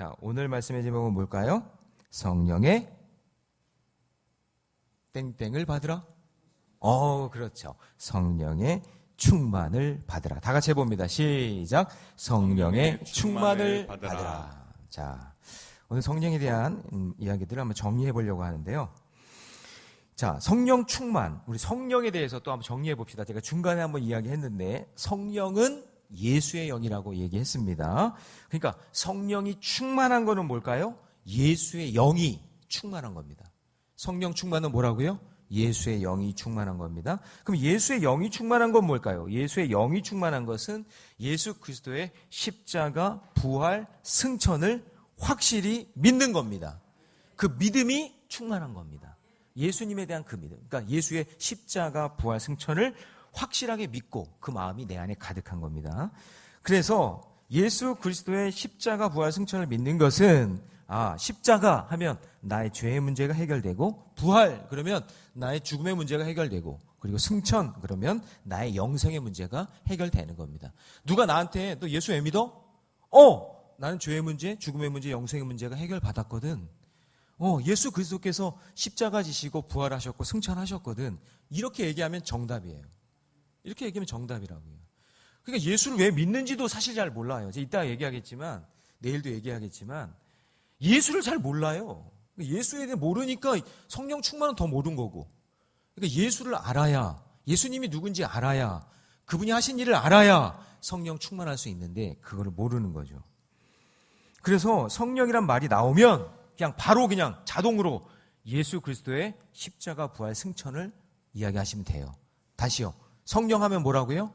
자, 오늘 말씀의 제목은 뭘까요? 성령의 땡땡을 받으라. 그렇죠. 성령의 충만을 받으라. 다 같이 해봅니다. 시작. 성령의 충만을 받으라. 자, 오늘 성령에 대한 이야기들을 한번 정리해 보려고 하는데요. 자, 성령 충만. 우리 성령에 대해서 또 한번 정리해 봅시다. 제가 중간에 한번 이야기했는데 성령은 예수의 영이라고 얘기했습니다. 그러니까 성령이 충만한 거는 뭘까요? 예수의 영이 충만한 겁니다. 성령 충만은 뭐라고요? 예수의 영이 충만한 겁니다. 그럼 예수의 영이 충만한 건 뭘까요? 예수의 영이 충만한 것은 예수 그리스도의 십자가, 부활, 승천을 확실히 믿는 겁니다. 그 믿음이 충만한 겁니다. 예수님에 대한 그 믿음. 그러니까 예수의 십자가, 부활, 승천을 확실하게 믿고 그 마음이 내 안에 가득한 겁니다. 그래서 예수 그리스도의 십자가, 부활, 승천을 믿는 것은 십자가 하면 나의 죄의 문제가 해결되고, 부활 그러면 나의 죽음의 문제가 해결되고, 그리고 승천 그러면 나의 영생의 문제가 해결되는 겁니다. 누가 나한테 너 예수 왜 믿어? 나는 죄의 문제, 죽음의 문제, 영생의 문제가 해결받았거든. 예수 그리스도께서 십자가 지시고 부활하셨고 승천하셨거든. 이렇게 얘기하면 정답이에요. 이렇게 얘기하면 정답이라고요. 그러니까 예수를 왜 믿는지도 사실 잘 몰라요. 제가 이따가 얘기하겠지만, 내일도 얘기하겠지만, 예수를 잘 몰라요. 예수에 대해 모르니까 성령 충만은 더 모르는 거고. 그러니까 예수를 알아야, 예수님이 누군지 알아야, 그분이 하신 일을 알아야 성령 충만할 수 있는데 그거를 모르는 거죠. 그래서 성령이란 말이 나오면 그냥 자동으로 예수 그리스도의 십자가, 부활, 승천을 이야기하시면 돼요. 다시요. 성령 하면 뭐라고요?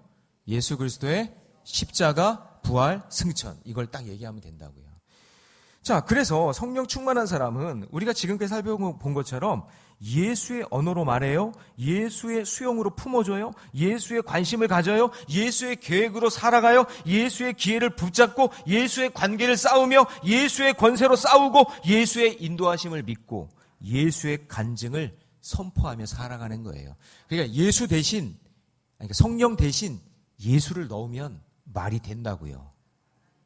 예수 그리스도의 십자가, 부활, 승천. 이걸 딱 얘기하면 된다고요. 자, 그래서 성령 충만한 사람은 우리가 지금까지 살펴본 것처럼 예수의 언어로 말해요. 예수의 수용으로 품어줘요. 예수의 관심을 가져요. 예수의 계획으로 살아가요. 예수의 기회를 붙잡고 예수의 관계를 쌓으며 예수의 권세로 싸우고 예수의 인도하심을 믿고 예수의 간증을 선포하며 살아가는 거예요. 그러니까 예수 대신, 그러니까 성령 대신 예수를 넣으면 말이 된다고요.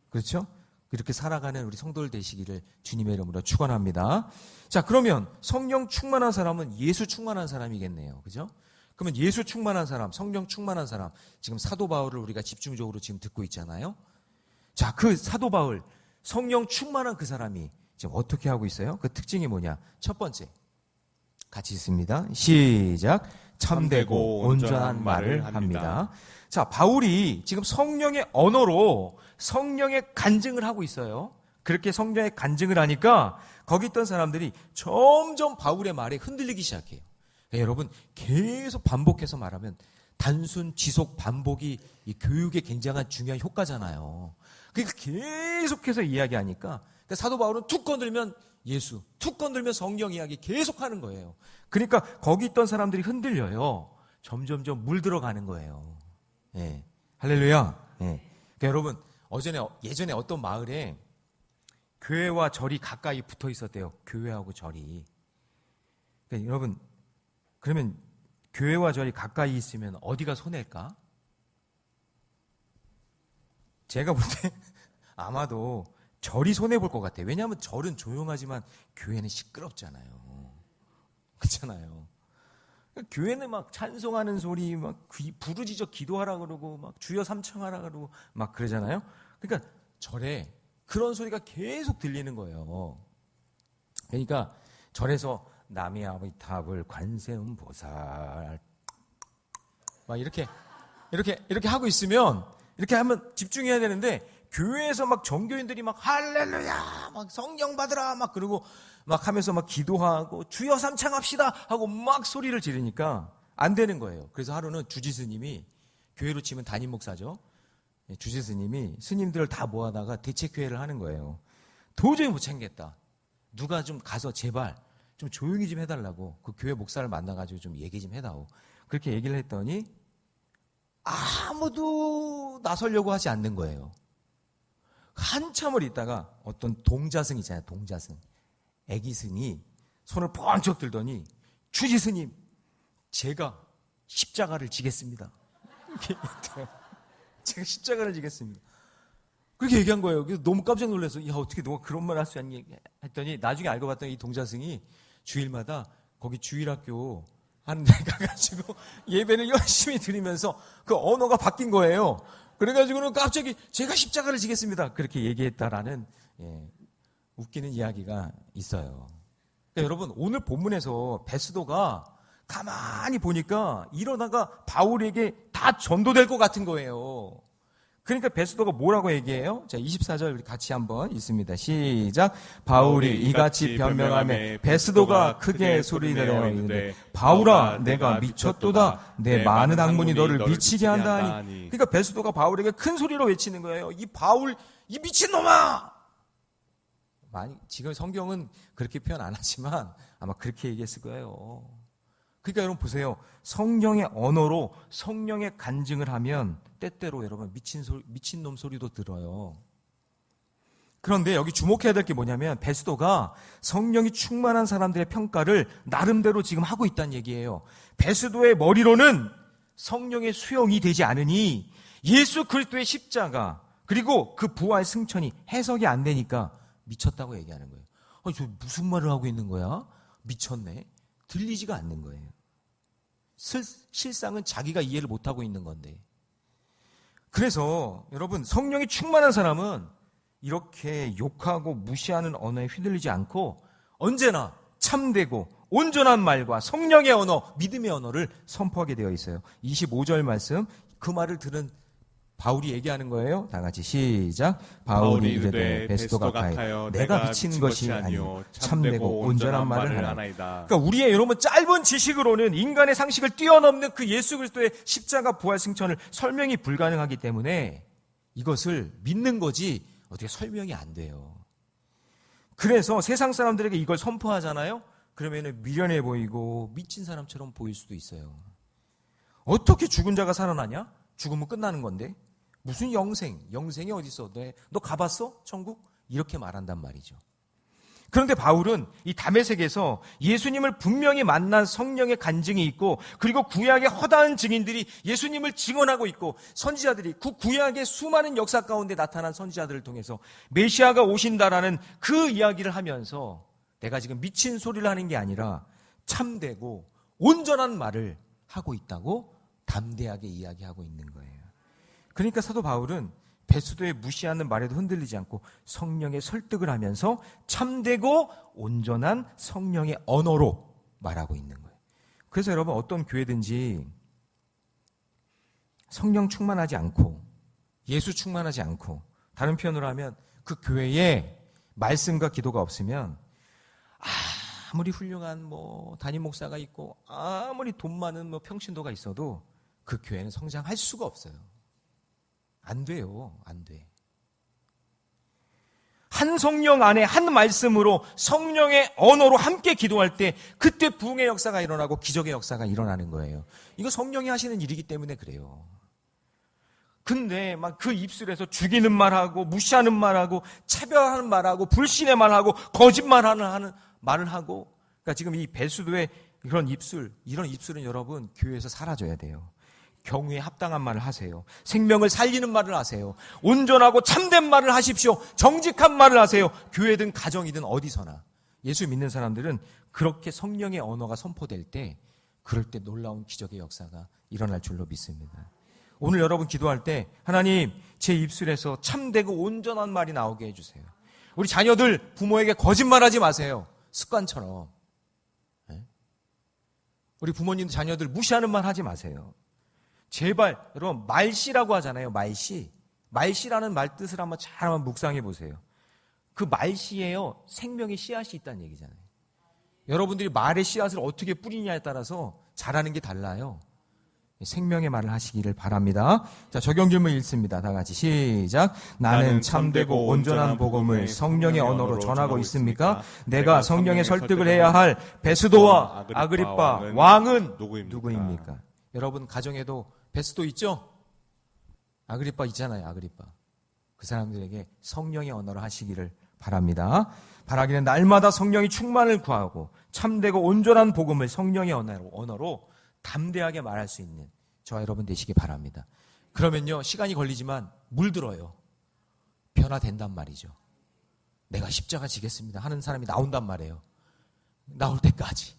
그렇죠? 이렇게 살아가는 우리 성도들 되시기를 주님의 이름으로 축원합니다. 자, 그러면 성령 충만한 사람은 예수 충만한 사람이겠네요. 그죠? 그러면 예수 충만한 사람, 성령 충만한 사람, 지금 사도 바울을 우리가 집중적으로 지금 듣고 있잖아요. 자, 그 사도 바울, 성령 충만한 그 사람이 지금 어떻게 하고 있어요? 그 특징이 뭐냐? 첫 번째, 같이 있습니다. 시작. 참되고 온전한 말을 합니다. 자, 바울이 지금 성령의 언어로 성령의 간증을 하고 있어요. 그렇게 성령의 간증을 하니까 거기 있던 사람들이 점점 바울의 말에 흔들리기 시작해요. 여러분, 계속 반복해서 말하면 단순 지속 반복이 이 교육에 굉장한 중요한 효과잖아요. 그러니까 계속해서 이야기하니까 사도 바울은 툭 건들면 예수, 툭 건들면 성령 이야기 계속하는 거예요. 그러니까 거기 있던 사람들이 흔들려요. 점점점 물들어가는 거예요. 예. 할렐루야. 예. 그러니까 여러분, 예전에 어떤 마을에 교회와 절이 가까이 붙어 있었대요. 교회하고 절이. 그러니까 여러분, 그러면 교회와 절이 가까이 있으면 어디가 손해일까? 제가 볼 때 아마도 절이 손해볼 것 같아요. 왜냐하면 절은 조용하지만 교회는 시끄럽잖아요. 그렇잖아요. 교회는 막 찬송하는 소리, 막 부르짖어 기도하라 그러고, 막 주여 삼창하라 그러고, 막 그러잖아요. 그러니까 절에 그런 소리가 계속 들리는 거예요. 그러니까 절에서 남의 아비탑을 관세음 보살 막 이렇게 하고 있으면, 이렇게 하면 집중해야 되는데, 교회에서 막 정교인들이 막 할렐루야, 막 성령 받으라, 막 그러고 막 하면서 막 기도하고 주여 삼창합시다 하고 막 소리를 지르니까 안 되는 거예요. 그래서 하루는 주지스님이, 교회로 치면 담임 목사죠. 주지스님이 스님들을 다 모아다가 대책회의를 하는 거예요. 도저히 못 참겠다. 누가 좀 가서 제발 좀 조용히 좀 해달라고 그 교회 목사를 만나가지고 좀 얘기 좀 해다오. 그렇게 얘기를 했더니 아무도 나서려고 하지 않는 거예요. 한참을 있다가 어떤 동자승 있잖아요. 동자승. 애기승이 손을 번쩍 들더니 주지스님, 제가 십자가를 지겠습니다. 제가 십자가를 지겠습니다. 그렇게 얘기한 거예요. 그래서 너무 깜짝 놀라서, 야, 어떻게 너가 그런 말 할 수 있니? 했더니 나중에 알고 봤더니 이 동자승이 주일마다 거기 주일학교 하는 데 가가지고 예배를 열심히 드리면서 그 언어가 바뀐 거예요. 그래가지고는 갑자기 제가 십자가를 지겠습니다. 그렇게 얘기했다라는, 웃기는 이야기가 있어요. 그러니까 여러분, 오늘 본문에서 베스도가 가만히 보니까 이러다가 바울에게 다 전도될 것 같은 거예요. 그러니까 베스도가 뭐라고 얘기해요? 자, 24절 우리 같이 한번 읽습니다. 시작. 바울이 이같이 변명하며 베스도가 크게 소리내어 이르되 바울아 내가 미쳤도다. 내 많은 학문이 너를 미치게 한다 하니. 그러니까 베스도가 바울에게 큰 소리로 외치는 거예요. 이 바울, 이 미친놈아! 지금 성경은 그렇게 표현 안 하지만 아마 그렇게 얘기했을 거예요. 그러니까 여러분 보세요. 성령의 언어로 성령의 간증을 하면 때때로 여러분 미친놈 소리도 들어요. 그런데 여기 주목해야 될 게 뭐냐면 베스도가 성령이 충만한 사람들의 평가를 나름대로 지금 하고 있다는 얘기예요. 베스도의 머리로는 성령의 수용이 되지 않으니 예수 그리스도의 십자가 그리고 그 부활 승천이 해석이 안 되니까 미쳤다고 얘기하는 거예요. 저 무슨 말을 하고 있는 거야? 미쳤네. 들리지가 않는 거예요. 실상은 자기가 이해를 못하고 있는 건데. 그래서 여러분 성령이 충만한 사람은 이렇게 욕하고 무시하는 언어에 휘둘리지 않고 언제나 참되고 온전한 말과 성령의 언어, 믿음의 언어를 선포하게 되어 있어요. 25절 말씀, 그 말을 들은 바울이 얘기하는 거예요. 다 같이 시작. 바울이 이르되 베스도가 가하여 내가 미친 것이 아니요 참되고 온전한 말을 하나이다. 그러니까 우리의 여러분 짧은 지식으로는 인간의 상식을 뛰어넘는 그 예수 그리스도의 십자가 부활 승천을 설명이 불가능하기 때문에 이것을 믿는 거지 어떻게 설명이 안 돼요. 그래서 세상 사람들에게 이걸 선포하잖아요. 그러면은 미련해 보이고 미친 사람처럼 보일 수도 있어요. 어떻게 죽은 자가 살아나냐? 죽으면 끝나는 건데. 무슨 영생이 어디 있어? 너 가봤어? 천국? 이렇게 말한단 말이죠. 그런데 바울은 이 다메섹에서 예수님을 분명히 만난 성령의 간증이 있고 그리고 구약의 허다한 증인들이 예수님을 증언하고 있고 선지자들이 그 구약의 수많은 역사 가운데 나타난 선지자들을 통해서 메시아가 오신다라는 그 이야기를 하면서 내가 지금 미친 소리를 하는 게 아니라 참되고 온전한 말을 하고 있다고 담대하게 이야기하고 있는 거예요. 그러니까 사도 바울은 베스도의 무시하는 말에도 흔들리지 않고 성령의 설득을 하면서 참되고 온전한 성령의 언어로 말하고 있는 거예요. 그래서 여러분 어떤 교회든지 성령 충만하지 않고 예수 충만하지 않고 다른 표현으로 하면 그 교회에 말씀과 기도가 없으면 아무리 훌륭한 담임 목사가 있고 아무리 돈 많은 평신도가 있어도 그 교회는 성장할 수가 없어요. 안 돼요. 안 돼. 한 성령 안에 한 말씀으로 성령의 언어로 함께 기도할 때 그때 부흥의 역사가 일어나고 기적의 역사가 일어나는 거예요. 이거 성령이 하시는 일이기 때문에 그래요. 근데 막 그 입술에서 죽이는 말하고 무시하는 말하고 차별하는 말하고 불신의 말하고 거짓말하는 말을 하고 그러니까 지금 이 베스도의 이런 입술은 여러분 교회에서 사라져야 돼요. 경우에 합당한 말을 하세요. 생명을 살리는 말을 하세요. 온전하고 참된 말을 하십시오. 정직한 말을 하세요. 교회든 가정이든 어디서나. 예수 믿는 사람들은 그렇게 성령의 언어가 선포될 때 그럴 때 놀라운 기적의 역사가 일어날 줄로 믿습니다. 오늘 여러분 기도할 때 하나님 제 입술에서 참되고 온전한 말이 나오게 해주세요. 우리 자녀들 부모에게 거짓말하지 마세요. 습관처럼. 우리 부모님들 자녀들 무시하는 말 하지 마세요. 제발 여러분 말씨라고 하잖아요. 말씨라는 말 뜻을 한번 잘 묵상해 보세요. 그 말씨에요 생명의 씨앗이 있다는 얘기잖아요. 여러분들이 말의 씨앗을 어떻게 뿌리냐에 따라서 자라는 게 달라요. 생명의 말을 하시기를 바랍니다. 자, 적용 질문 읽습니다. 다 같이 시작. 나는 참되고 온전한 복음을 성령의 언어로 전하고 있습니까? 내가 성령의 설득을 해야 할 베스도와 아그리빠 왕은 누구입니까? 여러분 가정에도 베스도 있죠? 아그리빠 있잖아요. 아그리빠. 그 사람들에게 성령의 언어로 하시기를 바랍니다. 바라기는 날마다 성령의 충만을 구하고 참되고 온전한 복음을 성령의 언어로 담대하게 말할 수 있는 저와 여러분 되시기 바랍니다. 그러면요 시간이 걸리지만 물들어요. 변화된단 말이죠. 내가 십자가 지겠습니다 하는 사람이 나온단 말이에요. 나올 때까지.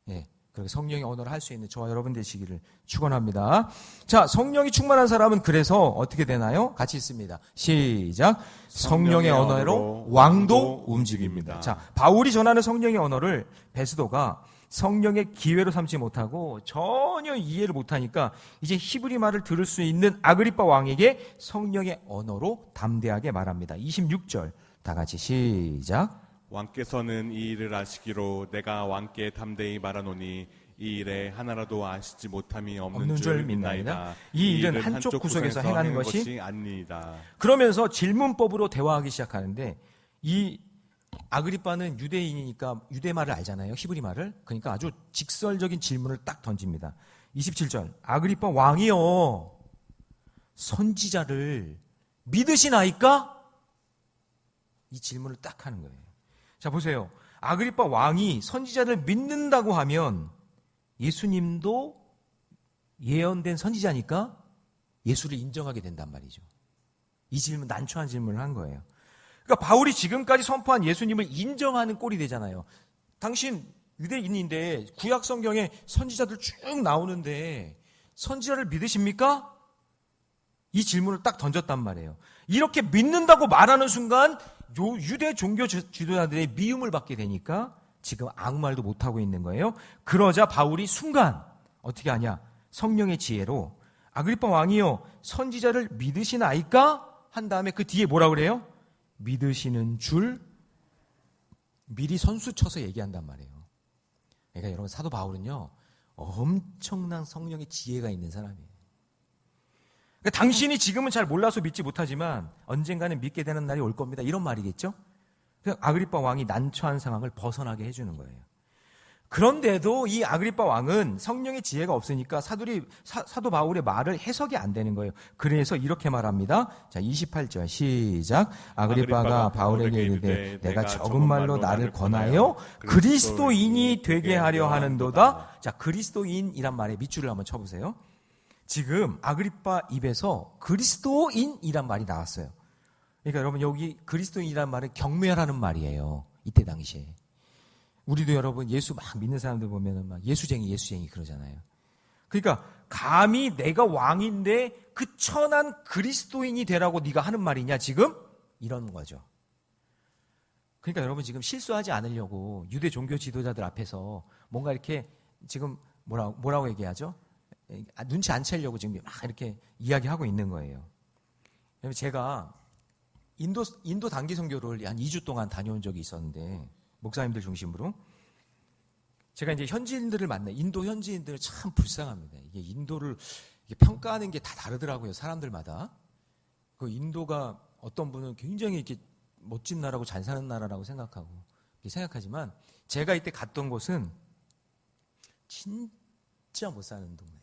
예. 그렇게 성령의 언어를 할 수 있는 저와 여러분 되시기를 축원합니다. 자, 성령이 충만한 사람은 그래서 어떻게 되나요? 같이 있습니다. 시작. 성령의 언어로 왕도 움직입니다. 자, 바울이 전하는 성령의 언어를 베스도가 성령의 기회로 삼지 못하고 전혀 이해를 못하니까 이제 히브리 말을 들을 수 있는 아그리빠 왕에게 성령의 언어로 담대하게 말합니다. 26절 다 같이 시작. 왕께서는 이 일을 아시기로 내가 왕께 담대히 말하노니 이 일에 하나라도 아시지 못함이 없는 줄 믿나이다. 이 일은 한쪽 구석에서 행하는 것이 아닙니다. 그러면서 질문법으로 대화하기 시작하는데 이 아그리빠는 유대인이니까 유대말을 알잖아요. 히브리 말을. 그러니까 아주 직설적인 질문을 딱 던집니다. 27절 아그리빠 왕이여 선지자를 믿으시나이까? 이 질문을 딱 하는 거예요. 자 보세요. 아그리빠 왕이 선지자를 믿는다고 하면 예수님도 예언된 선지자니까 예수를 인정하게 된단 말이죠. 이 질문 난처한 질문을 한 거예요. 그러니까 바울이 지금까지 선포한 예수님을 인정하는 꼴이 되잖아요. 당신 유대인인데 구약 성경에 선지자들 쭉 나오는데 선지자를 믿으십니까? 이 질문을 딱 던졌단 말이에요. 이렇게 믿는다고 말하는 순간 유대 종교 지도자들의 미움을 받게 되니까 지금 아무 말도 못하고 있는 거예요. 그러자 바울이 순간 어떻게 하냐? 성령의 지혜로 아그리빠 왕이요 선지자를 믿으시나이까? 한 다음에 그 뒤에 뭐라 그래요? 믿으시는 줄 미리 선수 쳐서 얘기한단 말이에요. 그러니까 여러분 사도 바울은요 엄청난 성령의 지혜가 있는 사람이에요. 그러니까 당신이 지금은 잘 몰라서 믿지 못하지만 언젠가는 믿게 되는 날이 올 겁니다. 이런 말이겠죠? 아그리빠 왕이 난처한 상황을 벗어나게 해주는 거예요. 그런데도 이 아그리빠 왕은 성령의 지혜가 없으니까 사도 바울의 말을 해석이 안 되는 거예요. 그래서 이렇게 말합니다. 자, 28절 시작. 아그리빠가 바울에게 이르되 내가 적은 말로 나를 권하여 그리스도인이 되게 하려 하는도다. 자, 그리스도인이란 말에 밑줄을 한번 쳐보세요. 지금 아그리빠 입에서 그리스도인이란 말이 나왔어요. 그러니까 여러분 여기 그리스도인이란 말은 경멸하는 말이에요. 이때 당시에. 우리도 여러분 예수 막 믿는 사람들 보면은 막 예수쟁이 그러잖아요. 그러니까 감히 내가 왕인데 그 천한 그리스도인이 되라고 네가 하는 말이냐 지금? 이런 거죠. 그러니까 여러분 지금 실수하지 않으려고 유대 종교 지도자들 앞에서 뭔가 이렇게 지금 뭐라고 얘기하죠? 눈치 안 채려고 지금 막 이렇게 이야기하고 있는 거예요. 제가 인도 단기 선교를 한 2주 동안 다녀온 적이 있었는데 목사님들 중심으로 제가 이제 현지인들을 만나 인도 현지인들 참 불쌍합니다. 이게 인도를 평가하는 게 다 다르더라고요. 사람들마다. 그 인도가 어떤 분은 굉장히 이렇게 멋진 나라고 잘 사는 나라라고 생각하고 생각하지만 제가 이때 갔던 곳은 진짜 못 사는 동네.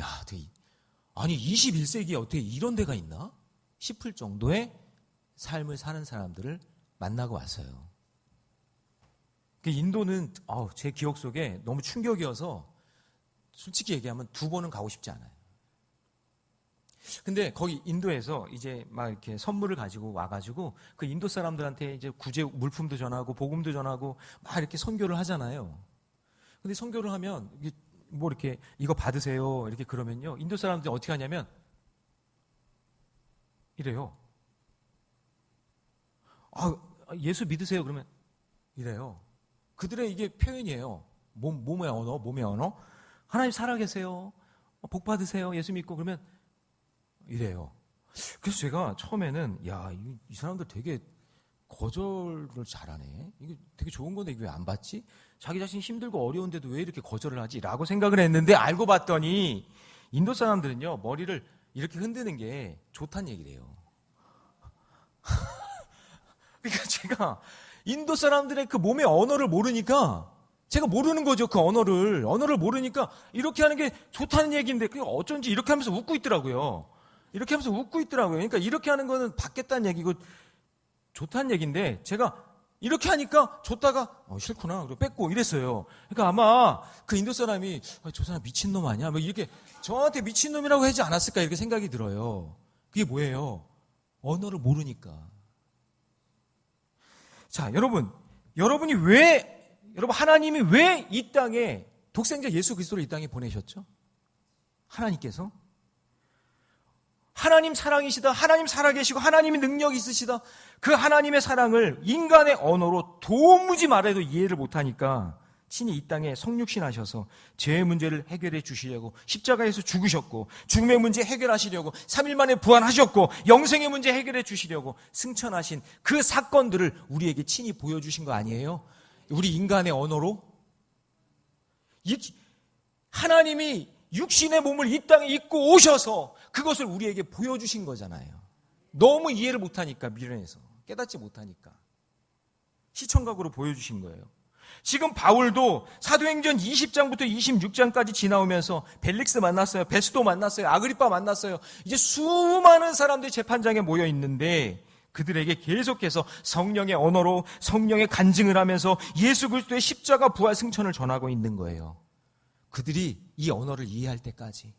야, 아니 21세기에 어떻게 이런 데가 있나? 싶을 정도의 삶을 사는 사람들을 만나고 왔어요. 인도는 제 기억 속에 너무 충격이어서 솔직히 얘기하면 2번은 가고 싶지 않아요. 근데 거기 인도에서 이제 막 이렇게 선물을 가지고 와가지고 그 인도 사람들한테 이제 구제 물품도 전하고 복음도 전하고 막 이렇게 선교를 하잖아요. 근데 선교를 하면 뭐 이렇게 이거 받으세요 이렇게 그러면요 인도 사람들이 어떻게 하냐면 이래요. 예수 믿으세요 그러면 이래요. 그들의 이게 표현이에요. 몸의 언어. 하나님 살아계세요. 복 받으세요. 예수 믿고 그러면 이래요. 그래서 제가 처음에는 이 사람들 되게 거절을 잘하네. 이게 되게 좋은 건데 이게 왜 안 받지? 자기 자신이 힘들고 어려운데도 왜 이렇게 거절을 하지? 라고 생각을 했는데 알고 봤더니 인도 사람들은요 머리를 이렇게 흔드는 게 좋다는 얘기래요. 그러니까 제가 인도 사람들의 그 몸의 언어를 모르니까 제가 모르는 거죠. 그 언어를 모르니까 이렇게 하는 게 좋다는 얘기인데 그냥 어쩐지 이렇게 하면서 웃고 있더라고요. 그러니까 이렇게 하는 거는 받겠다는 얘기고 좋다는 얘기인데 제가 이렇게 하니까 줬다가 싫구나 그리고 뺏고 이랬어요. 그러니까 아마 그 인도 사람이 저 사람 미친놈 아니야? 뭐 이렇게 저한테 미친놈이라고 하지 않았을까 이렇게 생각이 들어요. 그게 뭐예요? 언어를 모르니까. 자, 여러분, 하나님이 왜 이 땅에 독생자 예수 그리스도를 이 땅에 보내셨죠? 하나님께서 하나님 사랑이시다, 하나님 살아계시고 하나님의 능력이 있으시다, 그 하나님의 사랑을 인간의 언어로 도무지 말해도 이해를 못하니까 친히 이 땅에 성육신하셔서 죄의 문제를 해결해 주시려고 십자가에서 죽으셨고, 죽음의 문제 해결하시려고 3일 만에 부활하셨고, 영생의 문제 해결해 주시려고 승천하신 그 사건들을 우리에게 친히 보여주신 거 아니에요? 우리 인간의 언어로? 하나님이 육신의 몸을 이 땅에 입고 오셔서 그것을 우리에게 보여주신 거잖아요. 너무 이해를 못하니까, 미련해서 깨닫지 못하니까 시청각으로 보여주신 거예요. 지금 바울도 사도행전 20장부터 26장까지 지나오면서 벨릭스 만났어요, 베스도 만났어요, 아그리파 만났어요. 이제 수많은 사람들이 재판장에 모여 있는데 그들에게 계속해서 성령의 언어로 성령의 간증을 하면서 예수 그리스도의 십자가 부활 승천을 전하고 있는 거예요. 그들이 이 언어를 이해할 때까지.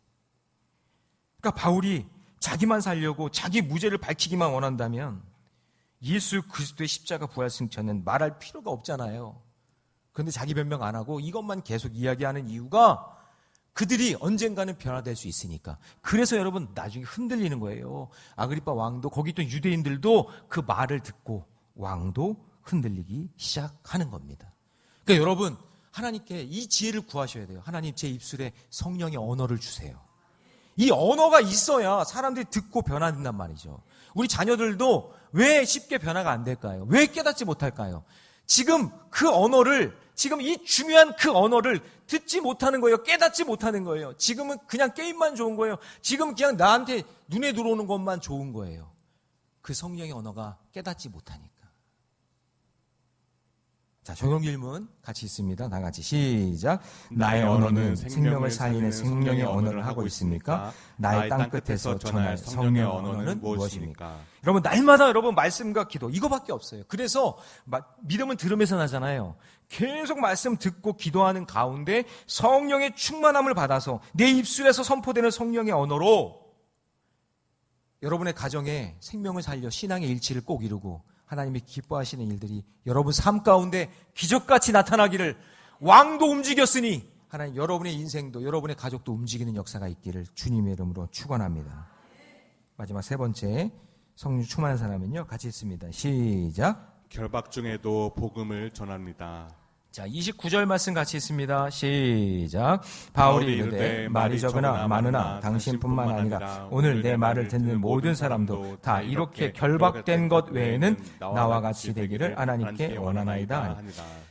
그러니까 바울이 자기만 살려고 자기 무죄를 밝히기만 원한다면 예수 그리스도의 십자가 부활 승천은 말할 필요가 없잖아요. 그런데 자기 변명 안 하고 이것만 계속 이야기하는 이유가 그들이 언젠가는 변화될 수 있으니까. 그래서 여러분 나중에 흔들리는 거예요. 아그리파 왕도, 거기 있던 유대인들도 그 말을 듣고 왕도 흔들리기 시작하는 겁니다. 그러니까 여러분, 하나님께 이 지혜를 구하셔야 돼요. 하나님, 제 입술에 성령의 언어를 주세요. 이 언어가 있어야 사람들이 듣고 변화된단 말이죠. 우리 자녀들도 왜 쉽게 변화가 안 될까요? 왜 깨닫지 못할까요? 지금 이 중요한 그 언어를 듣지 못하는 거예요. 깨닫지 못하는 거예요. 지금은 그냥 게임만 좋은 거예요. 지금 그냥 나한테 눈에 들어오는 것만 좋은 거예요. 그 성령의 언어가 깨닫지 못하니까. 자, 적용 질문 같이 있습니다. 다 같이 시작. 나의 언어는 생명을 살리는 생명의 언어를 하고 있습니까? 나의 땅끝에서 전할 성령의 언어는 무엇입니까? 여러분, 날마다 여러분 말씀과 기도 이거밖에 없어요. 그래서 믿음은 들음에서 나잖아요. 계속 말씀 듣고 기도하는 가운데 성령의 충만함을 받아서 내 입술에서 선포되는 성령의 언어로 여러분의 가정에 생명을 살려 신앙의 일치를 꼭 이루고 하나님이 기뻐하시는 일들이 여러분 삶 가운데 기적같이 나타나기를, 왕도 움직였으니 하나님 여러분의 인생도 여러분의 가족도 움직이는 역사가 있기를 주님의 이름으로 축원합니다. 마지막 세 번째, 성령 충만한 사람은요, 같이 있습니다. 시작. 결박 중에도 복음을 전합니다. 자, 29절 말씀 같이 있습니다. 시작. 바울이 이르되 말이 적으나 많으나 당신뿐만 아니라 오늘 내 말을 듣는 모든 사람도 다 이렇게 결박된 것 외에는 나와 같이 되기를 하나님께 원하나이다.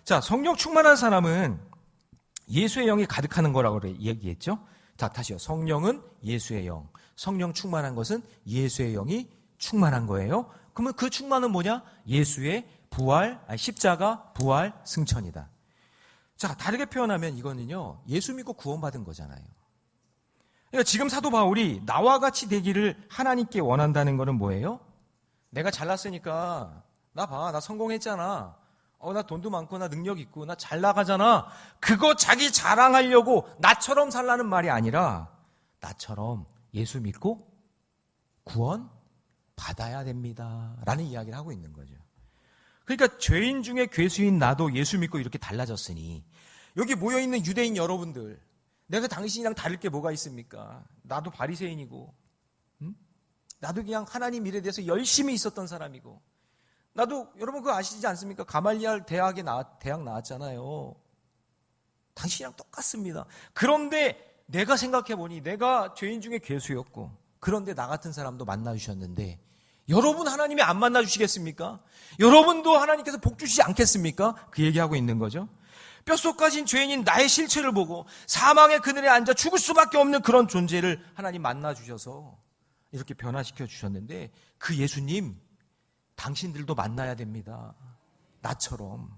자, 성령 충만한 사람은 예수의 영이 가득하는 거라고 얘기했죠. 자, 다시요. 성령은 예수의 영. 성령 충만한 것은 예수의 영이 충만한 거예요. 그러면 그 충만은 뭐냐? 예수의 십자가 부활 승천이다. 자, 다르게 표현하면 이거는요, 예수 믿고 구원받은 거잖아요. 그러니까 지금 사도 바울이 나와 같이 되기를 하나님께 원한다는 거는 뭐예요? 내가 잘났으니까 나 성공했잖아. 나 돈도 많고 나 능력 있고 나 잘 나가잖아. 그거 자기 자랑하려고 나처럼 살라는 말이 아니라 나처럼 예수 믿고 구원 받아야 됩니다 라는 이야기를 하고 있는 거죠. 그러니까 죄인 중에 괴수인 나도 예수 믿고 이렇게 달라졌으니 여기 모여있는 유대인 여러분들, 내가 당신이랑 다를 게 뭐가 있습니까? 나도 바리새인이고, 나도 그냥 하나님 일에 대해서 열심히 있었던 사람이고, 나도 여러분 그거 아시지 않습니까? 가말리알 대학 나왔잖아요. 당신이랑 똑같습니다. 그런데 내가 생각해보니 내가 죄인 중에 괴수였고, 그런데 나 같은 사람도 만나주셨는데 여러분 하나님이 안 만나주시겠습니까? 여러분도 하나님께서 복 주시지 않겠습니까? 그 얘기하고 있는 거죠. 뼛속 까진 죄인인 나의 실체를 보고 사망의 그늘에 앉아 죽을 수밖에 없는 그런 존재를 하나님 만나주셔서 이렇게 변화시켜 주셨는데, 그 예수님 당신들도 만나야 됩니다. 나처럼.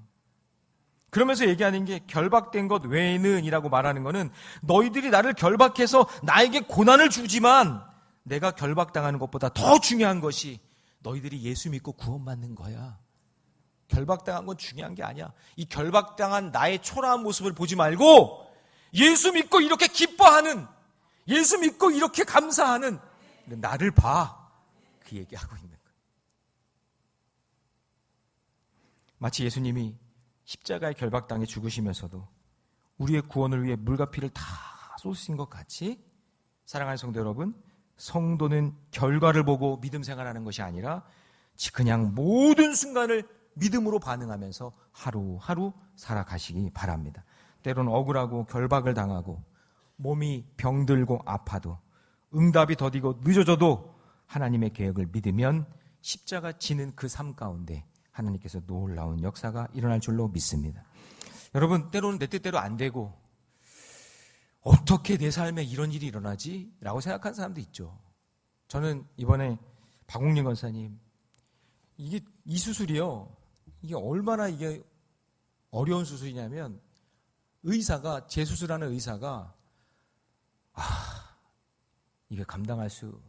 그러면서 얘기하는 게 결박된 것 외에는 이라고 말하는 거는 너희들이 나를 결박해서 나에게 고난을 주지만 내가 결박당하는 것보다 더 중요한 것이 너희들이 예수 믿고 구원받는 거야. 결박당한 건 중요한 게 아니야. 이 결박당한 나의 초라한 모습을 보지 말고 예수 믿고 이렇게 기뻐하는, 예수 믿고 이렇게 감사하는 나를 봐. 그 얘기하고 있는 거예요. 마치 예수님이 십자가의 결박당해 죽으시면서도 우리의 구원을 위해 물과 피를 다 쏟으신 것 같이, 사랑하는 성도 여러분, 성도는 결과를 보고 믿음 생활하는 것이 아니라 그냥 모든 순간을 믿음으로 반응하면서 하루하루 살아가시기 바랍니다. 때로는 억울하고 결박을 당하고 몸이 병들고 아파도 응답이 더디고 늦어져도 하나님의 계획을 믿으면 십자가 지는 그 삶 가운데 하나님께서 놀라운 역사가 일어날 줄로 믿습니다. 여러분, 때로는 내 뜻대로 안 되고 어떻게 내 삶에 이런 일이 일어나지? 라고 생각하는 사람도 있죠. 저는 이번에 박웅림 권사님, 이 수술이요, 이게 얼마나 이게 어려운 수술이냐면, 제 수술하는 의사가, 이게 감당할 수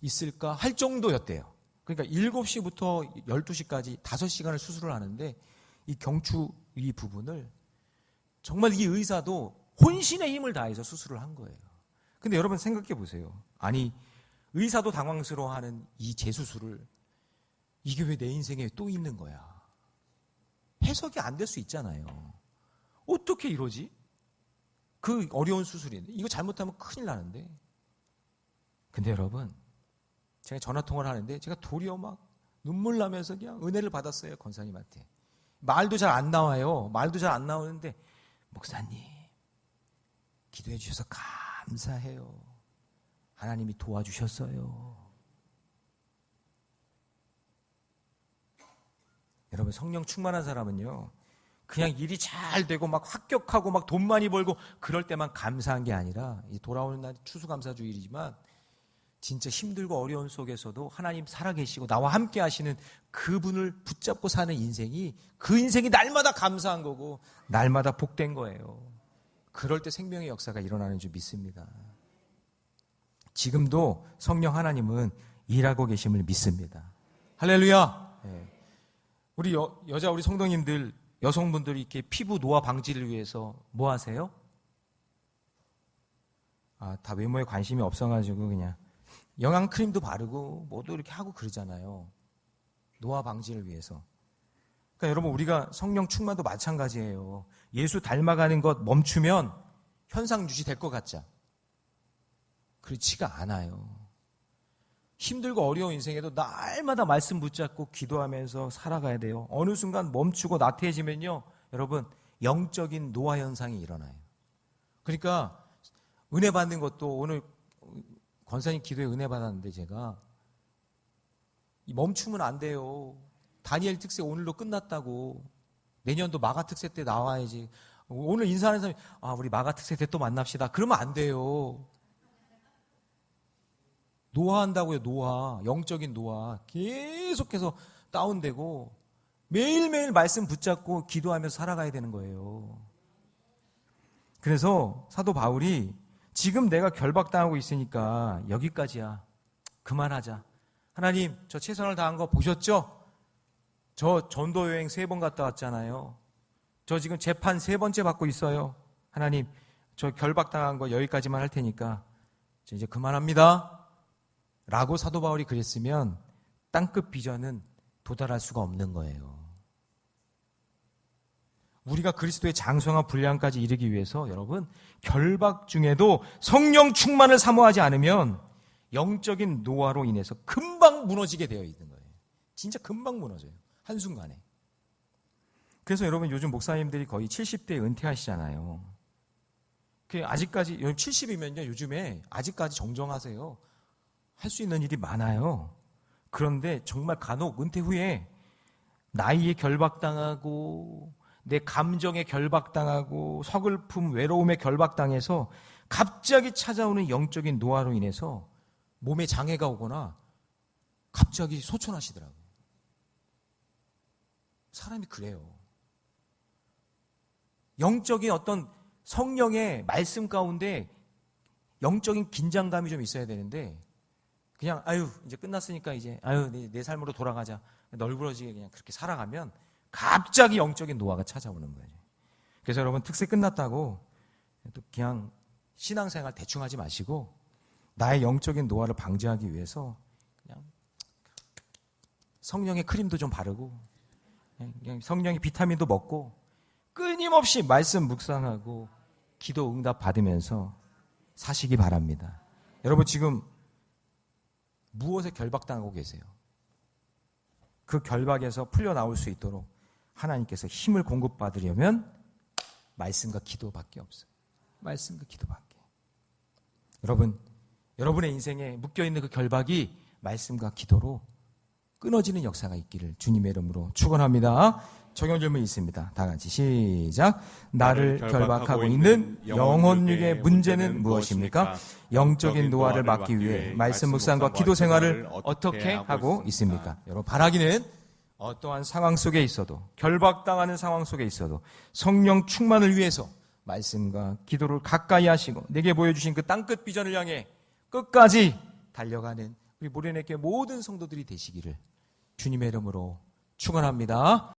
있을까 할 정도였대요. 그러니까 7시부터 12시까지 5시간을 수술을 하는데, 이 경추 위 부분을 정말 이 의사도 혼신의 힘을 다해서 수술을 한 거예요. 근데 여러분 생각해 보세요. 아니, 의사도 당황스러워하는 이 재수술을 이게 왜 내 인생에 또 있는 거야? 해석이 안 될 수 있잖아요. 어떻게 이러지? 그 어려운 수술인데 이거 잘못하면 큰일 나는데. 근데 여러분, 제가 전화통화를 하는데 제가 도리어 막 눈물 나면서 그냥 은혜를 받았어요. 권사님한테. 말도 잘 안 나와요. 말도 잘 안 나오는데, 목사님 기도해 주셔서 감사해요. 하나님이 도와주셨어요. 여러분, 성령 충만한 사람은요, 그냥 일이 잘 되고 막 합격하고 막 돈 많이 벌고 그럴 때만 감사한 게 아니라, 이 돌아오는 날 추수감사주일이지만 진짜 힘들고 어려운 속에서도 하나님 살아계시고 나와 함께 하시는 그분을 붙잡고 사는 인생이, 그 인생이 날마다 감사한 거고 날마다 복된 거예요. 그럴 때 생명의 역사가 일어나는 줄 믿습니다. 지금도 성령 하나님은 일하고 계심을 믿습니다. 할렐루야. 네. 우리 우리 성도님들, 여성분들이 이렇게 피부 노화 방지를 위해서 뭐 하세요? 다 외모에 관심이 없어가지고 그냥 영양크림도 바르고 뭐도 이렇게 하고 그러잖아요. 노화 방지를 위해서. 그러니까 여러분, 우리가 성령 충만도 마찬가지예요. 예수 닮아가는 것 멈추면 현상 유지될 것 같죠? 그렇지가 않아요. 힘들고 어려운 인생에도 날마다 말씀 붙잡고 기도하면서 살아가야 돼요. 어느 순간 멈추고 나태해지면요, 여러분, 영적인 노화 현상이 일어나요. 그러니까 은혜 받는 것도, 오늘 권사님 기도에 은혜 받았는데 제가 멈추면 안 돼요. 다니엘 특세 오늘로 끝났다고. 내년도 마가 특세 때 나와야지. 오늘 인사하는 사람이 우리 마가 특세 때 또 만납시다. 그러면 안 돼요. 노화한다고요. 노화. 영적인 노화. 계속해서 다운되고 매일매일 말씀 붙잡고 기도하면서 살아가야 되는 거예요. 그래서 사도 바울이 지금 내가 결박당하고 있으니까 여기까지야. 그만하자. 하나님, 저 최선을 다한 거 보셨죠? 저 전도 여행 3번 갔다 왔잖아요. 저 지금 재판 3번째 받고 있어요. 하나님, 저 결박당한 거 여기까지만 할 테니까 저 이제 그만합니다. 라고 사도 바울이 그랬으면 땅끝 비전은 도달할 수가 없는 거예요. 우리가 그리스도의 장성한 분량까지 이르기 위해서 여러분, 결박 중에도 성령 충만을 사모하지 않으면 영적인 노화로 인해서 금방 무너지게 되어 있는 거예요. 진짜 금방 무너져요. 한순간에. 그래서 여러분, 요즘 목사님들이 거의 70대에 은퇴하시잖아요. 아직까지, 70이면요, 요즘에 아직까지 정정하세요. 할 수 있는 일이 많아요. 그런데 정말 간혹 은퇴 후에 나이에 결박당하고 내 감정에 결박당하고 서글픔, 외로움에 결박당해서 갑자기 찾아오는 영적인 노화로 인해서 몸에 장애가 오거나 갑자기 소천하시더라고요. 사람이 그래요. 영적인 어떤 성령의 말씀 가운데 영적인 긴장감이 좀 있어야 되는데, 그냥 이제 끝났으니까 이제 내 삶으로 돌아가자, 널브러지게 그냥 그렇게 살아가면 갑자기 영적인 노화가 찾아오는 거예요. 그래서 여러분, 특세 끝났다고 또 그냥 신앙생활 대충 하지 마시고 나의 영적인 노화를 방지하기 위해서 그냥 성령의 크림도 좀 바르고 그냥 성령의 비타민도 먹고 끊임없이 말씀 묵상하고 기도 응답 받으면서 사시기 바랍니다. 여러분 지금 무엇에 결박당하고 계세요? 그 결박에서 풀려나올 수 있도록 하나님께서 힘을 공급받으려면 말씀과 기도밖에 없어요. 말씀과 기도밖에. 여러분, 여러분의 인생에 묶여있는 그 결박이 말씀과 기도로 끊어지는 역사가 있기를 주님의 이름으로 축원합니다. 적용 질문이 있습니다. 다 같이 시작. 나를 결박하고 있는 영혼육의 문제는 무엇입니까? 영적인 노화를 막기 위해 말씀 묵상과 기도 생활을 어떻게 하고 있습니까? 여러분 바라기는 어떠한 상황 속에 있어도 결박당하는 상황 속에 있어도 성령 충만을 위해서 말씀과 기도를 가까이 하시고 내게 보여주신 그 땅끝 비전을 향해 끝까지 달려가는 우리 모래내교회 모든 성도들이 되시기를 주님의 이름으로 축원합니다.